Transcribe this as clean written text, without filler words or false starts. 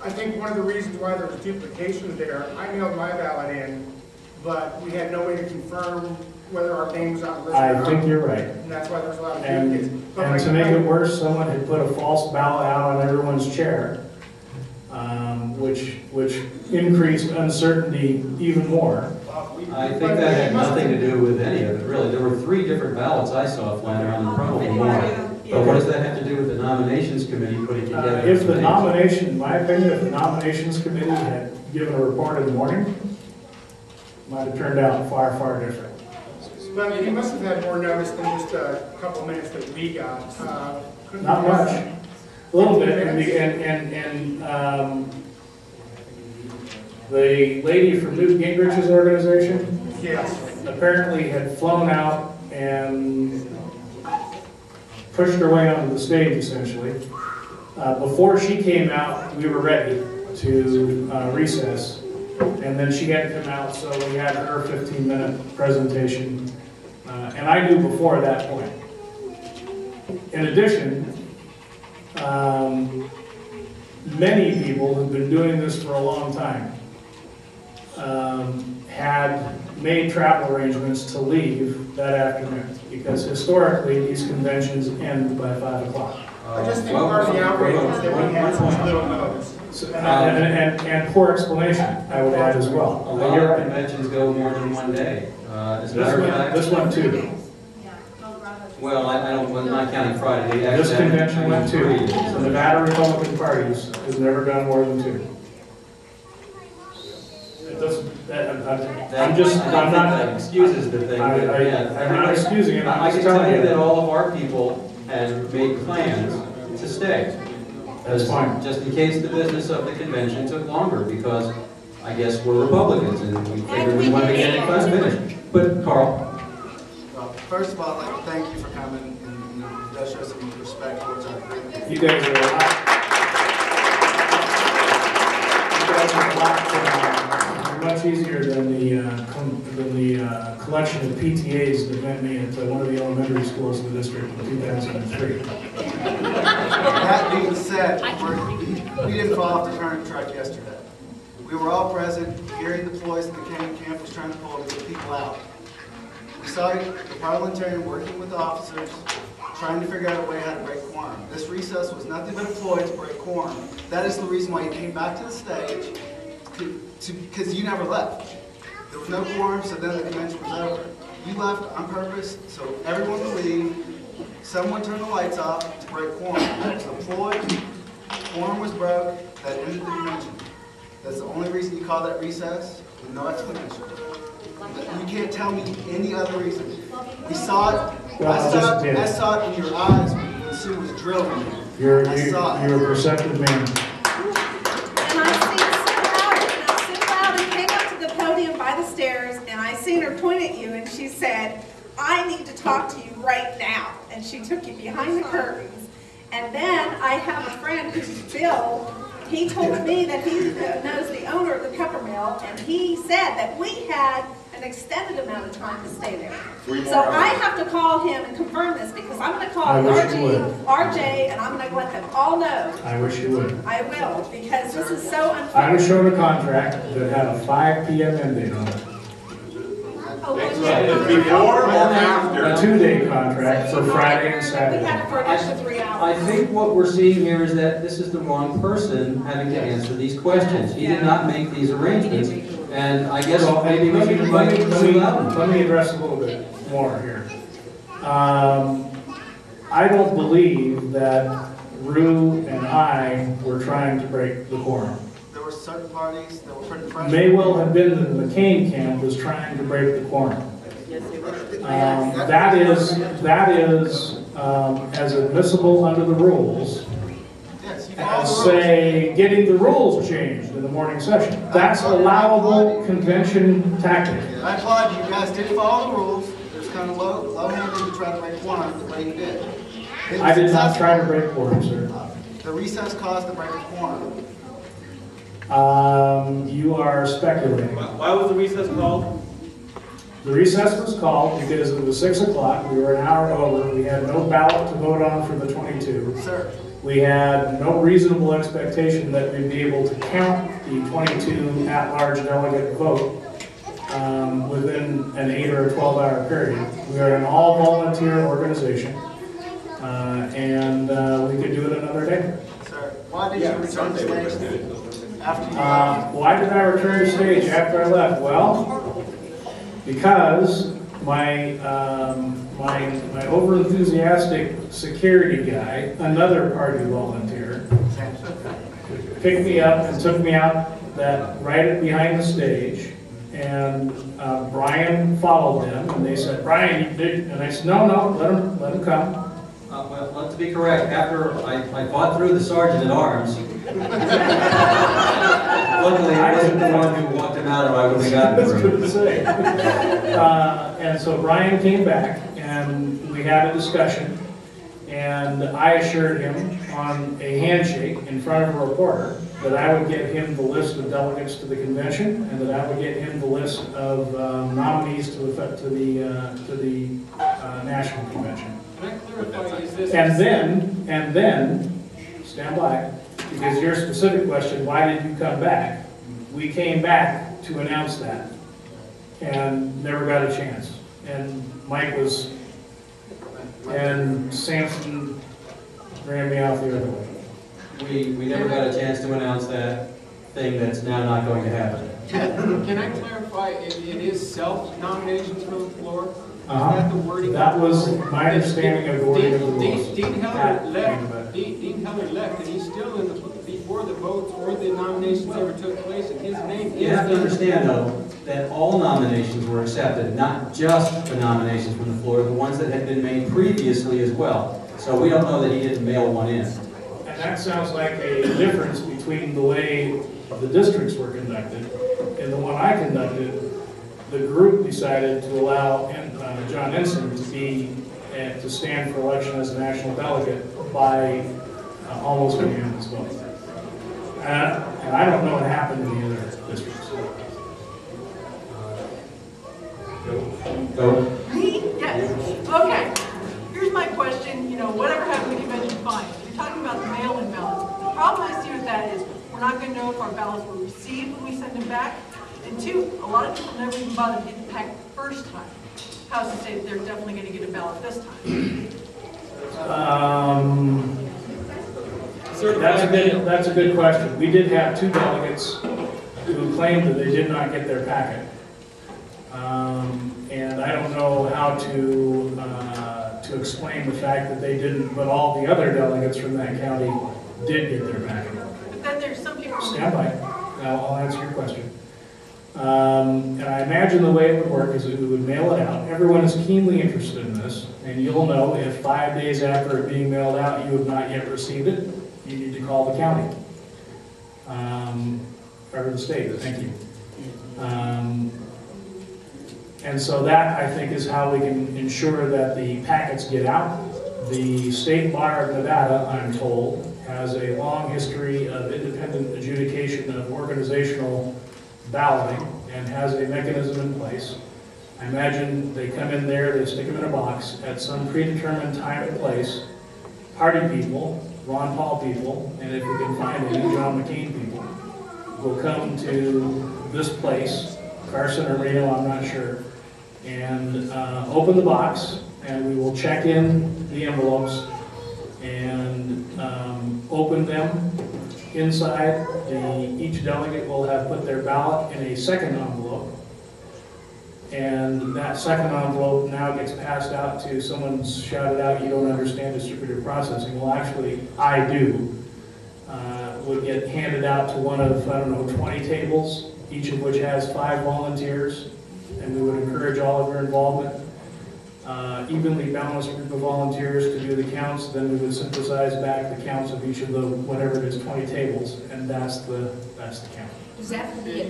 I think one of the reasons why there was duplication there, I mailed my ballot in, but we had no way to confirm whether our name was on the list or not. I think you're right. And that's why there's a lot of And duplicates. to make it worse, someone had put a false ballot out on everyone's chair, which increased uncertainty even more. I think that had nothing to do with any of it, really. There were 3 different ballots I saw flying around, and probably more. But what does that have to do with the nominations committee putting together? If the nomination, in my opinion, if the nominations committee had given a report in the morning, it might have turned out far, far different. But you must have had more notice than just a couple minutes that we got. Not much. A little bit, and the lady from Newt Gingrich's organization, yes, apparently had flown out and pushed her way onto the stage, essentially. Before she came out, we were ready to recess, and then she had to come out, so we had her 15-minute presentation, and I knew before that point. In addition, many people who've been doing this for a long time had made travel arrangements to leave that afternoon, because historically these conventions end by 5 o'clock. I just think part of the outrage was that we had such little notice. So, and poor explanation, I would add as well. A lot of conventions go more than 1 day. As a matter of fact, This one too. well, I don't, well, not counting Friday. This convention went 2. The Nevada Republican Party has never gone more than 2. It doesn't, I'm not, excuses the thing. I'm not excusing it, I I'm can just tell telling you that you. all of our people have made plans to stay. That's fine. Just in case the business of the convention took longer, because I guess we're Republicans and we figured we wanted to get it finished. But Carl? Well, first of all, I'd like to thank you for coming and just show some respect towards our community. You guys are a lot. You guys are a lot much easier than the collection of PTAs that met me at one of the elementary schools in the district in 2003. That being said, we didn't fall off the turnip truck yesterday. We were all present, Gary deploys at the camp was trying to pull to get people out. We saw the parliamentarian working with the officers, trying to figure out a way how to break quorum. This recess was nothing but a ploy to break quorum. That is the reason why you came back to the stage, because you never left. There was no quorum, so then the convention was over. You left on purpose, so everyone would leave. Someone turned the lights off to break quorum. That was a ploy. Quorum was broke. That ended the convention. That's the only reason you call that recess, with no explanation. You can't tell me any other reason. We saw it. I saw it in your eyes when Sue was drilling you. You're a perceptive man. And I seen Sue Loud and came up to the podium by the stairs, and I seen her point at you, and she said, "I need to talk to you right now." And she took you behind the curtains. And then I have a friend who's Bill. He told me that he knows the owner of the pepper mill, and he said that we had an extended amount of time to stay there. So I have to call him and confirm this, because I'm going to call RJ, and I'm going to let them all know. I wish you would. I will, because this is so unfair. I was shown a contract that had a 5 p.m. end date on it. Before or after? A 2-day contract for Friday and Saturday. We had it for an extra 3 hours. I think what we're seeing here is that this is the wrong person having to answer these questions. He did not make these arrangements, and I guess maybe we should invite Sue Loudon. Let me address a little bit more here. I don't believe that Rue and I were trying to break the quorum. There were certain parties that were putting pressure. May well have been that the McCain camp was trying to break the quorum. That is as admissible under the rules Yes, you follow as, the rules. say, getting the rules changed in the morning session. That's allowable convention tactic. I applaud you. You guys did follow the rules. It was kind of low-handed to try to break quorum the way you did. I did not try to break quorum, sir. The recess caused the break of quorum. You are speculating. Why was the recess called? The recess was called because it was 6 o'clock. We were an hour over. We had no ballot to vote on for the 22. Sir, We had no reasonable expectation that we'd be able to count the 22 at-large delegate vote within an 8 or a 12-hour period. We are an all-volunteer organization, and we could do it another day. Sir, why did you return to stage after you Why did I return to stage after I left? Well, because my overenthusiastic security guy, another party volunteer, picked me up and took me out right behind the stage, and Brian followed them, and they said, "Brian, you did," and I said, "No, let him come." Well, to be correct, after I fought through the sergeant at arms, luckily I wasn't the one who walked him out, or I would have gotten That's through. good to say. And so Brian came back, and we had a discussion, and I assured him on a handshake in front of a reporter that I would get him the list of delegates to the convention, and that I would get him the list of nominees to the national convention. Can I clarify, is this? And then, stand by, because your specific question, why did you come back? We came back to announce that, and never got a chance. And and Samson ran me out the other way. We never got a chance to announce that thing that's now not going to happen. Can I clarify, it is self-nominations from the floor? Is that the wording? That was my understanding of the wording of the rules. Dean Heller left, Dean Heller left, and he's still in the, before the votes or the nominations ever took place, and his name is. You have to understand, though, that all nominations were accepted, not just the nominations from the floor, the ones that had been made previously as well. So we don't know that he didn't mail one in. And that sounds like a difference between the way the districts were conducted and the one I conducted. The group decided to allow John Ensign to stand for election as a national delegate by almost unanimous vote. And I don't know what happened in the other districts. Go. Me? Yes. Okay. Here's my question. Whatever happened to convention, fine. You're talking about the mail-in ballots. The problem I see with that is we're not going to know if our ballots were received when we send them back. And two, a lot of people never even bother to get the packet the first time. How's to say that they're definitely going to get a ballot this time? That's a good question. We did have 2 delegates who claimed that they did not get their packet. And I don't know how to explain the fact that they didn't, but all the other delegates from that county did get their packet. But then there's some people. Stand by. Now I'll answer your question. And I imagine the way it would work is that we would mail it out. Everyone is keenly interested in this, and you'll know if 5 days after it being mailed out you have not yet received it, you need to call the county. Or the state, thank you. And so that, I think, is how we can ensure that the packets get out. The State Bar of Nevada, I'm told, has a long history of independent adjudication of organizational balloting and has a mechanism in place. I imagine they come in there, they stick them in a box at some predetermined time and place. Party people, Ron Paul people, and if we can find any John McCain people, will come to this place, Carson or Reno, I'm not sure, and open the box, and we will check in the envelopes and open them. Inside, each delegate will have put their ballot in a second envelope, and that second envelope now gets passed out to someone's shouted out, "You don't understand distributed processing." Well, actually, I do. Would get handed out to one of, 20 tables, each of which has 5 volunteers, and we would encourage all of your involvement. Evenly balanced group of volunteers to do the counts, then we would synthesize back the counts of each of the, whatever it is, 20 tables, and that's the count. Does that have to be a